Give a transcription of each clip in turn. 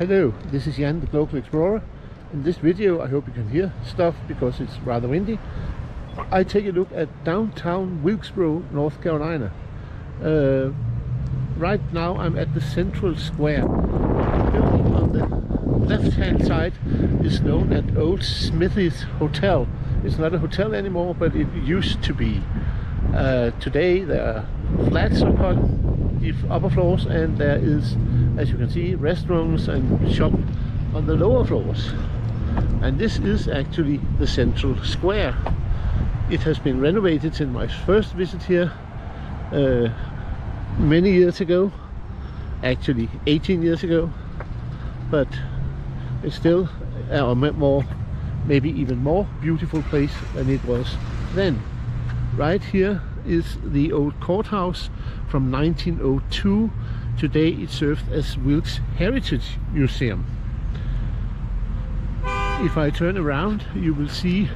Hello, this is Jan, the local explorer. In this video, I hope you can hear stuff because it's rather windy. I take a look at downtown Wilkesboro, North Carolina. Right now I'm at the central square. The building on the left-hand side is known as Old Smithy's Hotel. It's not a hotel anymore, but it used to be. Today there are flats upon the upper floors, and there is, as you can see, restaurants and shop on the lower floors. And this is actually the central square. It has been renovated since my first visit here many years ago, actually 18 years ago, but it's still a more, maybe even more beautiful place than it was then. Right here is the old courthouse from 1902. Today it served as Wilkes Heritage Museum. If I turn around, you will see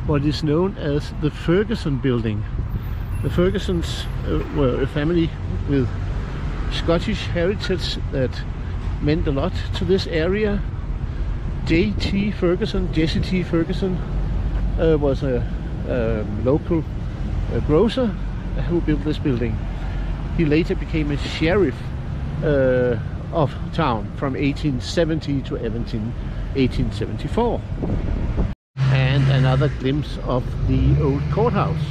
what is known as the Ferguson Building. The Fergusons were a family with Scottish heritage that meant a lot to this area. Jesse T. Ferguson was a local grocer who built this building. He later became a sheriff of town from 1870 to 1874. And another glimpse of the old courthouse.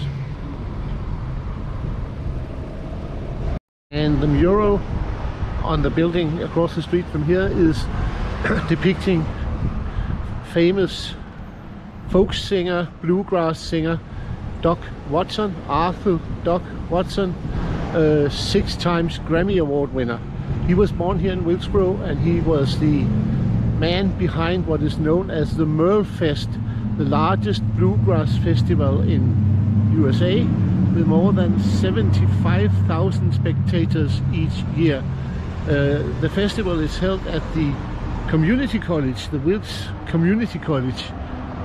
And the mural on the building across the street from here is depicting famous folk singer, bluegrass singer Doc Watson, Arthur Doc Watson, 6 times Grammy Award winner. He was born here in Wilkesboro, and he was the man behind what is known as the Merle Fest, the largest bluegrass festival in USA, with more than 75,000 spectators each year. The festival is held at the community college, the Wilkes Community College,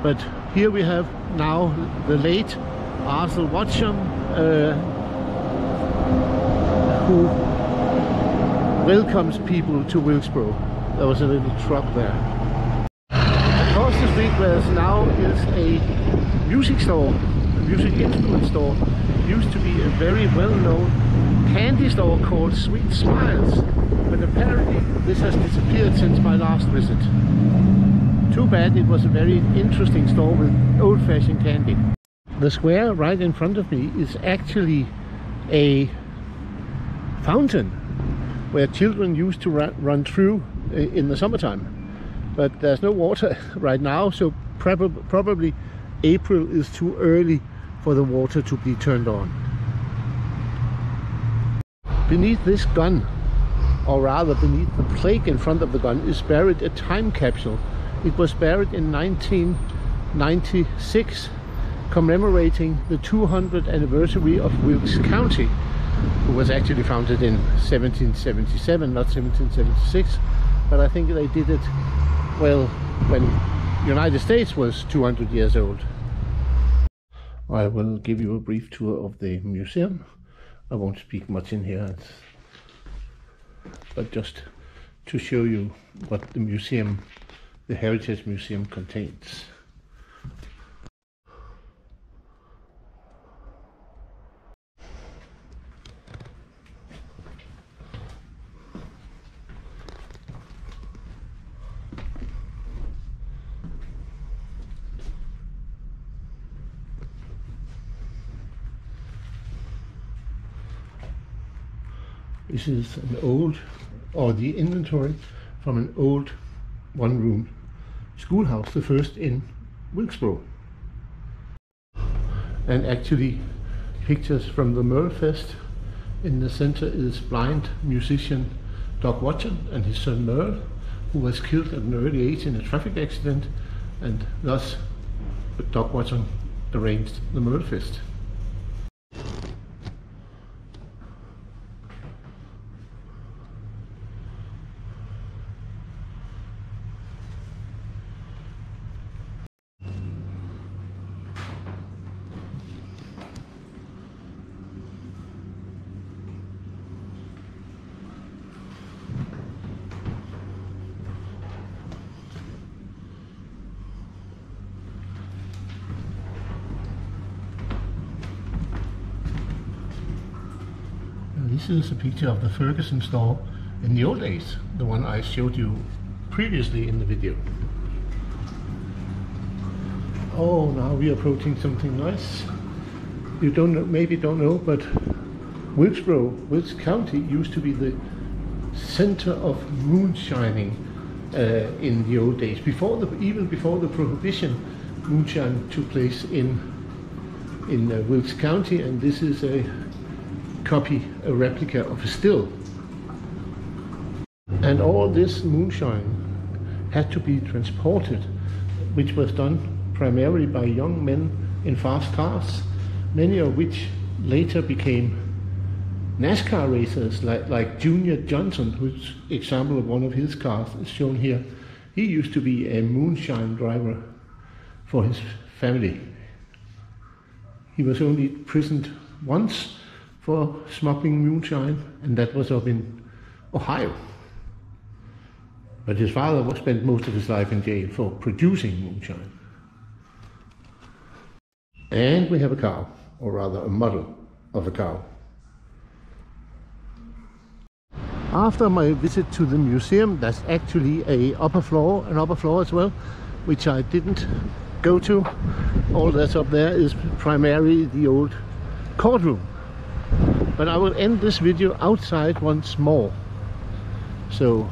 but here we have now the late Arthur Watson, who welcomes people to Wilkesboro. There was a little truck there. Across the street where now is a music store, a music instrument store. It used to be a very well-known candy store called Sweet Smiles, but apparently this has disappeared since my last visit. Too bad. It was a very interesting store with old-fashioned candy. The square right in front of me is actually a fountain where children used to run through in the summertime, but there's no water right now, so probably April is too early for the water to be turned on. Beneath this gun, or rather beneath the plaque in front of the gun, is buried a time capsule. It was buried in 1996, commemorating the 200th anniversary of Wilkes County, who was actually founded in 1777, not 1776, but I think they did it, well, when United States was 200 years old. I will give you a brief tour of the museum. I won't speak much in here, but just to show you what the museum, the Heritage Museum, contains. This is an old, or the inventory from an old one-room schoolhouse, the first in Wilkesboro. And actually pictures from the Merle Fest. In the center is blind musician Doc Watson and his son Merle, who was killed at an early age in a traffic accident, and thus Doc Watson arranged the Merle Fest. This is a picture of the Ferguson store in the old days, the one I showed you previously in the video. Oh, now we are approaching something nice. You don't know, maybe don't know, but Wilkesboro, Wilkes County, used to be the center of moonshining in the old days. Even before the Prohibition, moonshine took place in Wilkes County, and this is a replica of a still. And all this moonshine had to be transported, which was done primarily by young men in fast cars, many of which later became NASCAR racers, like Junior Johnson, whose example of one of his cars is shown here. He used to be a moonshine driver for his family. He was only imprisoned once for smuggling moonshine, and that was up in Ohio. But his father spent most of his life in jail for producing moonshine. And we have a cow, or rather a model of a cow. After my visit to the museum, there's actually an upper floor as well, which I didn't go to. All that's up there is primarily the old courtroom. But I will end this video outside once more. So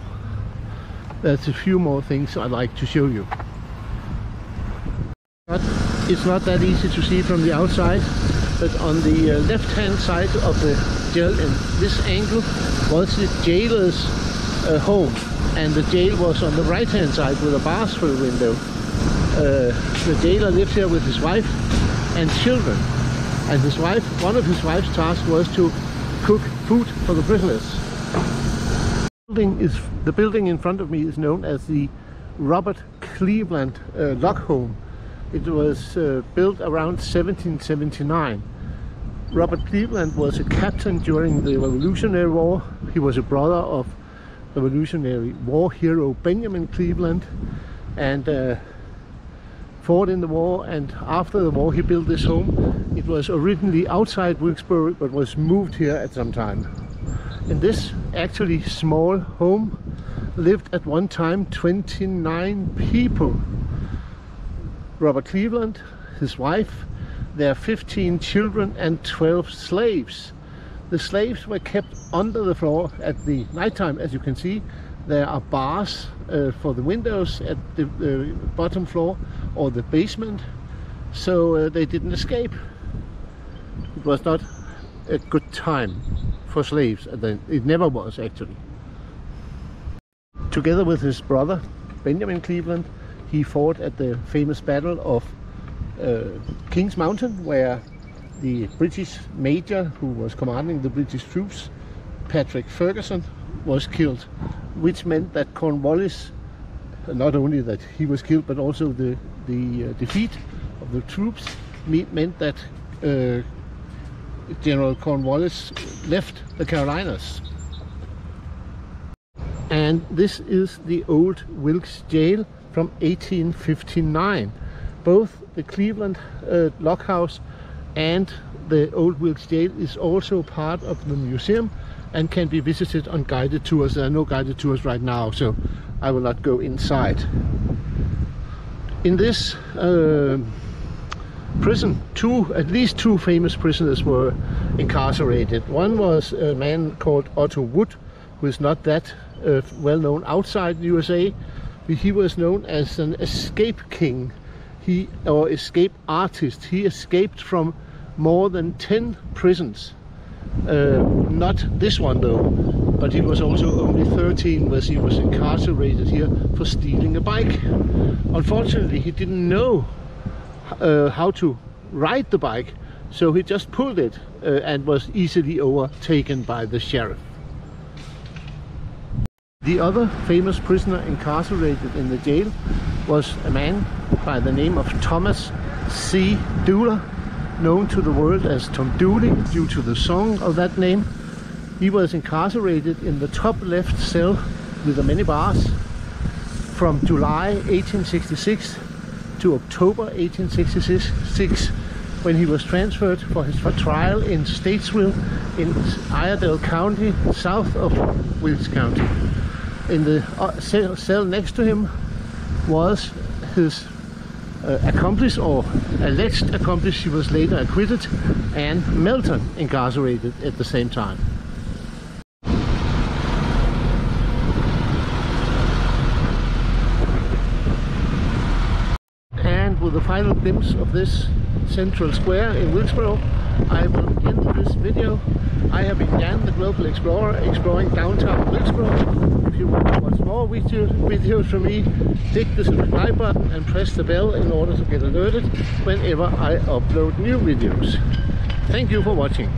there's a few more things I'd like to show you. But it's not that easy to see from the outside, but on the left-hand side of the jail in this angle was the jailer's home, and the jail was on the right-hand side with a bars for the window. The jailer lived here with his wife and children, and one of his wife's tasks was to cook food for the prisoners. The building in front of me is known as the Robert Clevelans Lockholm. It was built around 1779. Robert Clevelans was a captain during the Revolutionary War. He was a brother of Revolutionary War hero Benjamin Cleveland, and fought in the war, and after the war he built this home. It was originally outside Wilkesboro but was moved here at some time. In this actually small home lived at one time 29 people. Robert Clevelans, his wife, their 15 children and 12 slaves. The slaves were kept under the floor at the nighttime. As you can see, there are bars for the windows at the bottom floor or the basement, so they didn't escape. It was not a good time for slaves, it never was actually. Together with his brother Benjamin Cleveland, he fought at the famous battle of King's Mountain, where the British major who was commanding the British troops, Patrick Ferguson, was killed, which meant that Cornwallis, not only that he was killed, but also the defeat of the troops meant that General Cornwallis left the Carolinas. And this is the old Wilkes Jail from 1859. Both the Cleveland Lockhouse and the old Wilkes Jail is also part of the museum and can be visited on guided tours. There are no guided tours right now, so I will not go inside. In this prison, at least two famous prisoners were incarcerated. One was a man called Otto Wood, who is not that well known outside the USA. He was known as an escape king, or escape artist. He escaped from more than 10 prisons. Not this one though, but he was also only 13 when he was incarcerated here for stealing a bike. Unfortunately, he didn't know how to ride the bike, so he just pulled it and was easily overtaken by the sheriff. The other famous prisoner incarcerated in the jail was a man by the name of Thomas C. Dooley, known to the world as Tom Dooley due to the song of that name. He was incarcerated in the top left cell with the many bars from July 1866 to October 1866, when he was transferred for his trial in Statesville in Iredell County, south of Wilkes County. In the cell next to him was his accomplice, or alleged accomplice. She was later acquitted, and Melton, incarcerated at the same time. And with a final glimpse of this central square in Wilkesboro, I will end this video. I have been Dan, the Global Explorer, exploring downtown Wilkesboro. If you want to watch more videos from me, click the subscribe button and press the bell in order to get alerted whenever I upload new videos. Thank you for watching.